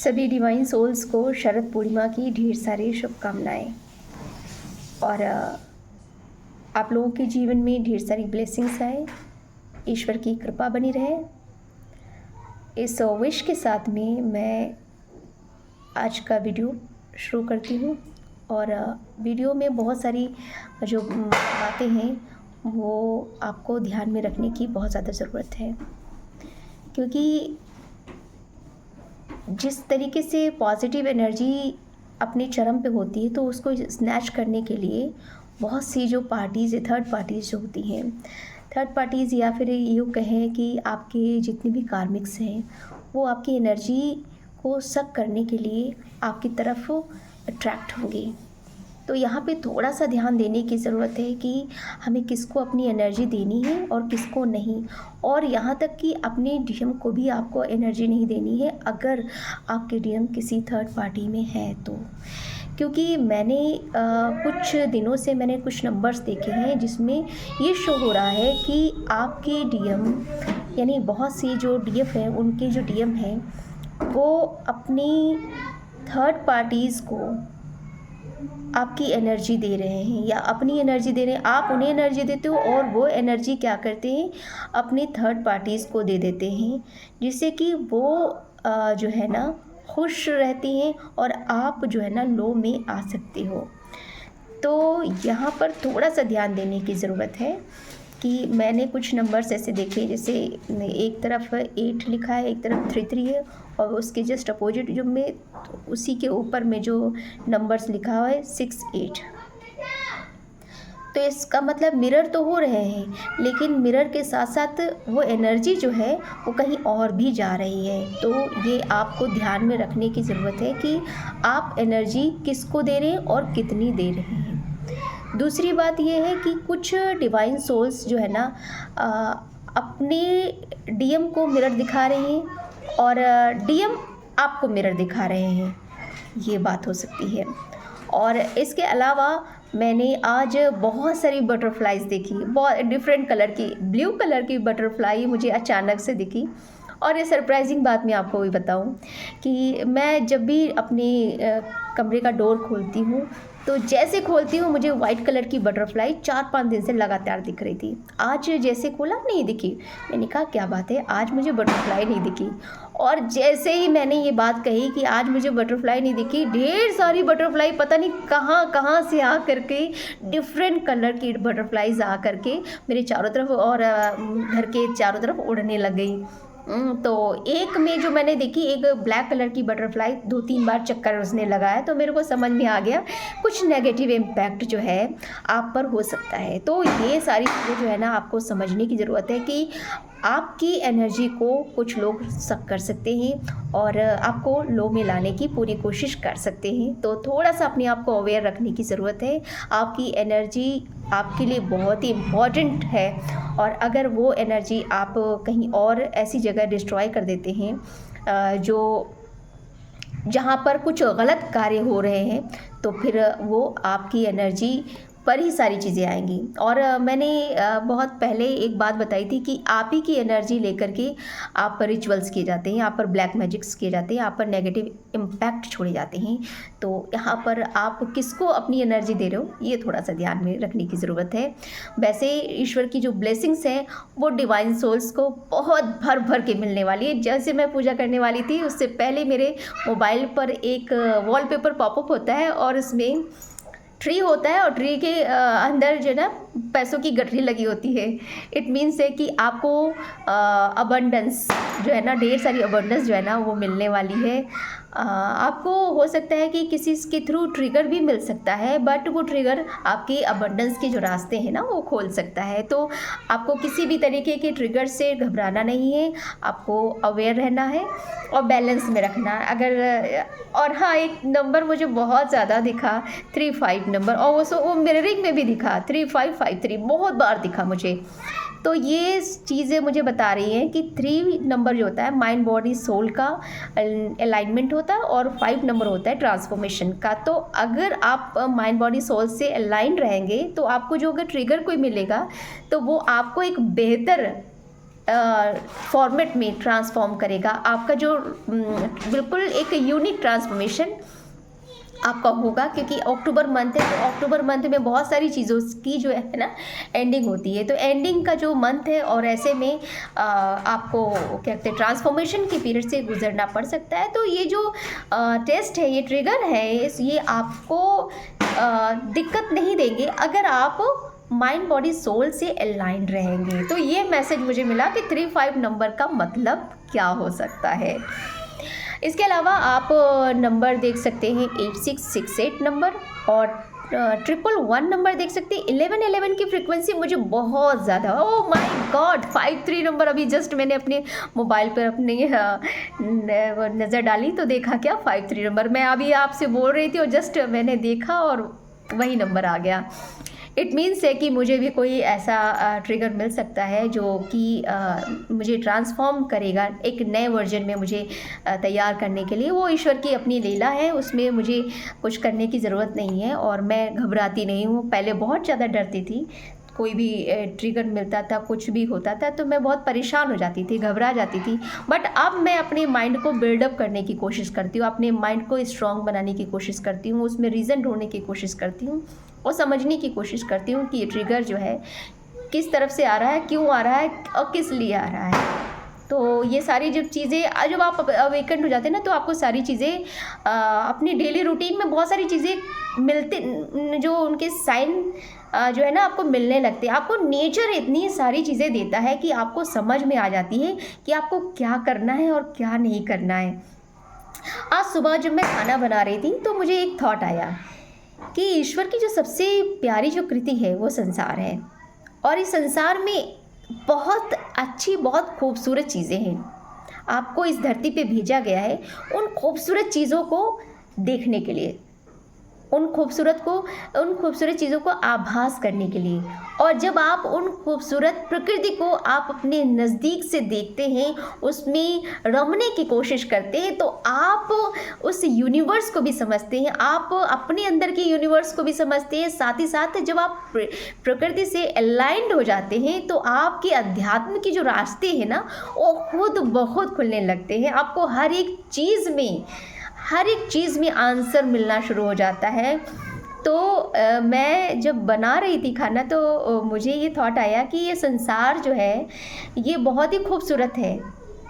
सभी divine souls को शरद पूर्णिमा की ढेर सारी शुभकामनाएं। और आप लोगों के जीवन में ढेर सारी ब्लेसिंग्स आए, ईश्वर की कृपा बनी रहे। इस विश के साथ में मैं आज का वीडियो शुरू करती हूँ। और वीडियो में बहुत सारी जो बातें हैं वो आपको ध्यान में रखने की बहुत ज़्यादा ज़रूरत है, क्योंकि जिस तरीके से पॉजिटिव एनर्जी अपने चरम पे होती है तो उसको स्नैच करने के लिए बहुत सी जो पार्टीज़, थर्ड पार्टीज़ जो होती हैं, थर्ड पार्टीज़ या फिर यूँ कहें कि आपके जितने भी कार्मिक्स हैं वो आपकी एनर्जी को सक करने के लिए आपकी तरफ अट्रैक्ट होंगे। तो यहाँ पे थोड़ा सा ध्यान देने की ज़रूरत है कि हमें किसको अपनी एनर्जी देनी है और किसको नहीं। और यहाँ तक कि अपने डीएम को भी आपको एनर्जी नहीं देनी है अगर आपके डीएम किसी थर्ड पार्टी में है तो। क्योंकि मैंने कुछ दिनों से मैंने कुछ नंबर्स देखे हैं जिसमें ये शो हो रहा है कि आपके डीएम यानी बहुत सी जो डीएफ हैं, उनके जो डीएम हैं वो अपनी थर्ड पार्टीज़ को आपकी एनर्जी दे रहे हैं या अपनी एनर्जी दे रहे हैं। आप उन्हें एनर्जी देते हो और वो एनर्जी क्या करते हैं, अपनी थर्ड पार्टीज़ को दे देते हैं, जिससे कि वो जो है ना खुश रहती हैं और आप जो है ना लो में आ सकते हो। तो यहाँ पर थोड़ा सा ध्यान देने की ज़रूरत है कि मैंने कुछ नंबर्स ऐसे देखे, जैसे एक तरफ 8 लिखा है, एक तरफ 33 है और उसके जस्ट अपोजिट जो में उसी के ऊपर में जो नंबर्स लिखा हुआ है 68। तो इसका मतलब मिरर तो हो रहे हैं, लेकिन मिरर के साथ साथ वो एनर्जी जो है वो कहीं और भी जा रही है। तो ये आपको ध्यान में रखने की ज़रूरत है कि आप एनर्जी किसको दे रहे हैं और कितनी दे रहे हैं। दूसरी बात यह है कि कुछ डिवाइन सोल्स जो है ना अपने डीएम को मिरर दिखा रहे हैं और डीएम आपको मिरर दिखा रहे हैं, ये बात हो सकती है। और इसके अलावा मैंने आज बहुत सारी बटरफ्लाइज देखी, बहुत डिफरेंट कलर की, ब्लू कलर की बटरफ्लाई मुझे अचानक से दिखी। और ये सरप्राइजिंग बात मैं आपको भी बताऊं कि मैं जब भी अपने कमरे का डोर खोलती हूँ तो जैसे खोलती हूँ मुझे वाइट कलर की बटरफ्लाई 4-5 दिन से लगातार दिख रही थी। आज जैसे खोला नहीं दिखी, मैंने कहा क्या बात है, आज मुझे बटरफ्लाई नहीं दिखी। और जैसे ही मैंने ये बात कही कि आज मुझे बटरफ्लाई नहीं दिखी, ढेर सारी बटरफ्लाई पता नहीं कहाँ कहाँ से आ करके, डिफरेंट कलर की बटरफ्लाइज आ करके मेरे चारों तरफ और घर के चारों तरफ उड़ने लग गई। तो एक में जो मैंने देखी, एक ब्लैक कलर की बटरफ्लाई 2-3 बार चक्कर उसने लगाया, तो मेरे को समझ में आ गया कुछ नेगेटिव इम्पैक्ट जो है आप पर हो सकता है। तो ये सारी चीज़ें जो है ना आपको समझने की ज़रूरत है कि आपकी एनर्जी को कुछ लोग सक कर सकते हैं और आपको लो में लाने की पूरी कोशिश कर सकते हैं। तो थोड़ा सा अपने आप को अवेयर रखने की ज़रूरत है। आपकी एनर्जी आपके लिए बहुत ही इम्पॉर्टेंट है और अगर वो एनर्जी आप कहीं और ऐसी जगह डिस्ट्रॉय कर देते हैं जो जहाँ पर कुछ गलत कार्य हो रहे हैं, तो फिर वो आपकी एनर्जी पर ही सारी चीज़ें आएंगी। और मैंने बहुत पहले एक बात बताई थी कि आप ही की एनर्जी लेकर के आप पर रिचुअल्स किए जाते हैं, आप पर ब्लैक मैजिक्स किए जाते हैं, आप पर नेगेटिव इम्पैक्ट छोड़े जाते हैं। तो यहाँ पर आप किसको अपनी एनर्जी दे रहे हो, ये थोड़ा सा ध्यान में रखने की ज़रूरत है। वैसे ईश्वर की जो ब्लेसिंग्स हैं वो डिवाइन सोल्स को बहुत भर भर के मिलने वाली है। जैसे मैं पूजा करने वाली थी उससे पहले मेरे मोबाइल पर एक वॉलपेपर पॉपअप होता है और उसमें ट्री होता है और ट्री के अंदर जो है ना पैसों की गठरी लगी होती है। इट मीन्स है कि आपको अबंडेंस जो है ना, ढेर सारी अबंडेंस जो है ना वो मिलने वाली है। आपको हो सकता है कि किसी के थ्रू ट्रिगर भी मिल सकता है, बट वो ट्रिगर आपके अबंडेंस के जो रास्ते हैं ना वो खोल सकता है। तो आपको किसी भी तरीके के ट्रिगर से घबराना नहीं है, आपको अवेयर रहना है और बैलेंस में रखना अगर। और हाँ, एक नंबर मुझे बहुत ज़्यादा दिखा, 35 नंबर, और वो मिररिंग में भी दिखा 3553, बहुत बार दिखा मुझे। तो ये चीज़ें मुझे बता रही हैं कि 3 नंबर जो होता है माइंड बॉडी सोल का अलाइनमेंट होता है और 5 नंबर होता है ट्रांसफॉर्मेशन का। तो अगर आप माइंड बॉडी सोल से अलाइन रहेंगे तो आपको जो अगर ट्रिगर कोई मिलेगा तो वो आपको एक बेहतर फॉर्मेट में ट्रांसफॉर्म करेगा। आपका जो बिल्कुल एक यूनिक ट्रांसफॉर्मेशन आपका होगा, क्योंकि अक्टूबर मंथ है तो अक्टूबर मंथ में बहुत सारी चीज़ों की जो है ना एंडिंग होती है। तो एंडिंग का जो मंथ है और ऐसे में आपको क्या कहते हैं ट्रांसफॉर्मेशन के पीरियड से गुजरना पड़ सकता है। तो ये जो टेस्ट है, ये ट्रिगर है, ये आपको दिक्कत नहीं देंगे अगर आप माइंड बॉडी सोल से अलाइंड रहेंगे। तो ये मैसेज मुझे मिला कि 35 नंबर का मतलब क्या हो सकता है। इसके अलावा आप नंबर देख सकते हैं 8668 नंबर और 111 नंबर देख सकते हैं। 1111 की फ्रीक्वेंसी मुझे बहुत ज़्यादा, ओह माय गॉड, 53 नंबर अभी जस्ट मैंने अपने मोबाइल पर अपनी नज़र डाली तो देखा क्या 53 नंबर, मैं अभी आपसे बोल रही थी और जस्ट मैंने देखा और वही नंबर आ गया। इट मीन्स है कि मुझे भी कोई ऐसा ट्रिगर मिल सकता है जो कि मुझे ट्रांसफॉर्म करेगा, एक नए वर्जन में मुझे तैयार करने के लिए। वो ईश्वर की अपनी लीला है, उसमें मुझे कुछ करने की ज़रूरत नहीं है और मैं घबराती नहीं हूँ। पहले बहुत ज़्यादा डरती थी, कोई भी ट्रिगर मिलता था, कुछ भी होता था तो मैं बहुत परेशान हो जाती थी, घबरा जाती थी। बट अब मैं अपने माइंड को बिल्डअप करने की कोशिश करती हूँ, अपने माइंड को स्ट्रॉन्ग बनाने की कोशिश करती हूँ, उसमें रीज़न ढूंढने की कोशिश करती हूँ और समझने की कोशिश करती हूँ कि ये ट्रिगर जो है किस तरफ से आ रहा है, क्यों आ रहा है और किस लिए आ रहा है। तो ये सारी जब चीज़ें, जब आप अवेकेंड हो जाते हैं ना तो आपको सारी चीज़ें अपनी डेली रूटीन में बहुत सारी चीज़ें मिलते, जो उनके साइन जो है ना आपको मिलने लगते हैं। आपको नेचर इतनी सारी चीज़ें देता है कि आपको समझ में आ जाती है कि आपको क्या करना है और क्या नहीं करना है। आज सुबह जब मैं खाना बना रही थी तो मुझे एक थॉट आया कि ईश्वर की जो सबसे प्यारी जो कृति है वो संसार है और इस संसार में बहुत अच्छी, बहुत खूबसूरत चीज़ें हैं। आपको इस धरती पे भेजा गया है उन खूबसूरत चीज़ों को देखने के लिए, उन खूबसूरत चीज़ों को आभास करने के लिए। और जब आप उन खूबसूरत प्रकृति को आप अपने नज़दीक से देखते हैं, उसमें रमने की कोशिश करते हैं, तो आप उस यूनिवर्स को भी समझते हैं, आप अपने अंदर के यूनिवर्स को भी समझते हैं। साथ ही साथ जब आप प्रकृति से अलाइंड हो जाते हैं तो आपके अध्यात्म की जो रास्ते हैं ना वो खुद बहुत खुलने लगते हैं। आपको हर एक चीज़ में आंसर मिलना शुरू हो जाता है। तो मैं जब बना रही थी खाना तो मुझे ये थॉट आया कि ये संसार जो है ये बहुत ही खूबसूरत है,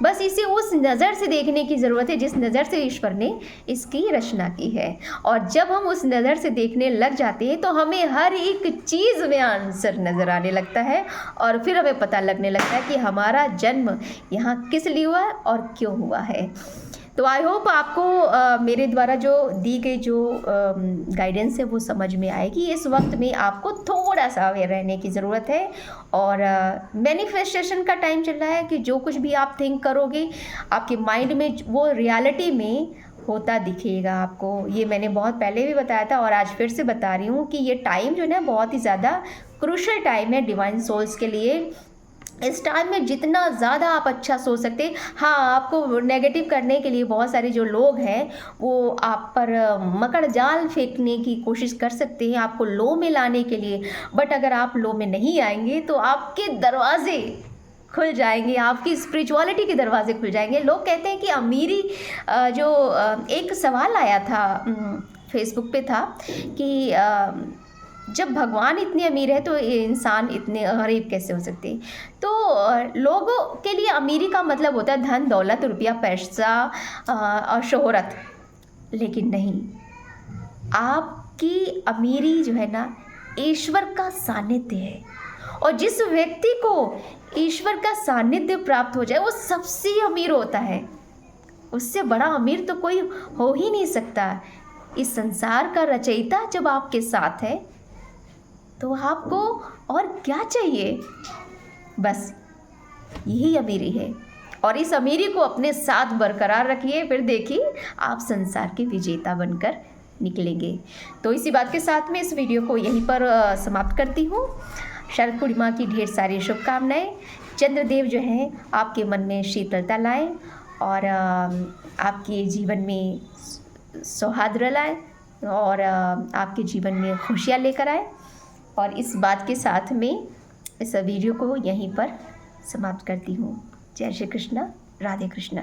बस इसे उस नज़र से देखने की ज़रूरत है जिस नज़र से ईश्वर ने इसकी रचना की है। और जब हम उस नज़र से देखने लग जाते हैं तो हमें हर एक चीज़ में आंसर नज़र आने लगता है और फिर हमें पता लगने लगता है कि हमारा जन्म यहाँ किस लिए हुआ है और क्यों हुआ है। तो आई होप आपको मेरे द्वारा जो दी गई जो गाइडेंस है वो समझ में आएगी। इस वक्त में आपको थोड़ा सा अवेयर रहने की ज़रूरत है और मैनिफेस्टेशन का टाइम चल रहा है कि जो कुछ भी आप थिंक करोगे आपके माइंड में वो रियलिटी में होता दिखेगा आपको। ये मैंने बहुत पहले भी बताया था और आज फिर से बता रही हूँ कि ये टाइम जो है ना बहुत ही ज़्यादा क्रूशल टाइम है डिवाइन सोल्स के लिए। इस टाइम में जितना ज़्यादा आप अच्छा सोच सकते हैं, हाँ आपको नेगेटिव करने के लिए बहुत सारे जो लोग हैं वो आप पर मकड़ जाल फेंकने की कोशिश कर सकते हैं आपको लो में लाने के लिए। बट अगर आप लो में नहीं आएंगे तो आपके दरवाजे खुल जाएंगे, आपकी स्पिरिचुअलिटी के दरवाजे खुल जाएंगे। लोग कहते हैं कि अमीरी जो एक सवाल आया था फेसबुक पे था कि जब भगवान इतने अमीर है तो इंसान इतने गरीब कैसे हो सकते हैं। तो लोगों के लिए अमीरी का मतलब होता है धन दौलत, रुपया, पैसा और शोहरत, लेकिन नहीं, आपकी अमीरी जो है ना ईश्वर का सानिध्य है। और जिस व्यक्ति को ईश्वर का सानिध्य प्राप्त हो जाए वो सबसे अमीर होता है, उससे बड़ा अमीर तो कोई हो ही नहीं सकता। इस संसार का रचयिता जब आपके साथ है तो आपको और क्या चाहिए, बस यही अमीरी है। और इस अमीरी को अपने साथ बरकरार रखिए, फिर देखिए आप संसार के विजेता बनकर निकलेंगे। तो इसी बात के साथ में इस वीडियो को यहीं पर समाप्त करती हूँ। शरद पूर्णिमा की ढेर सारी शुभकामनाएं। चंद्रदेव जो हैं आपके मन में शीतलता लाएं और आपके जीवन में सौहार्द लाएं और आपके जीवन में खुशियाँ लेकर आए। और इस बात के साथ में इस वीडियो को यहीं पर समाप्त करती हूँ। जय श्री कृष्ण, राधे कृष्ण।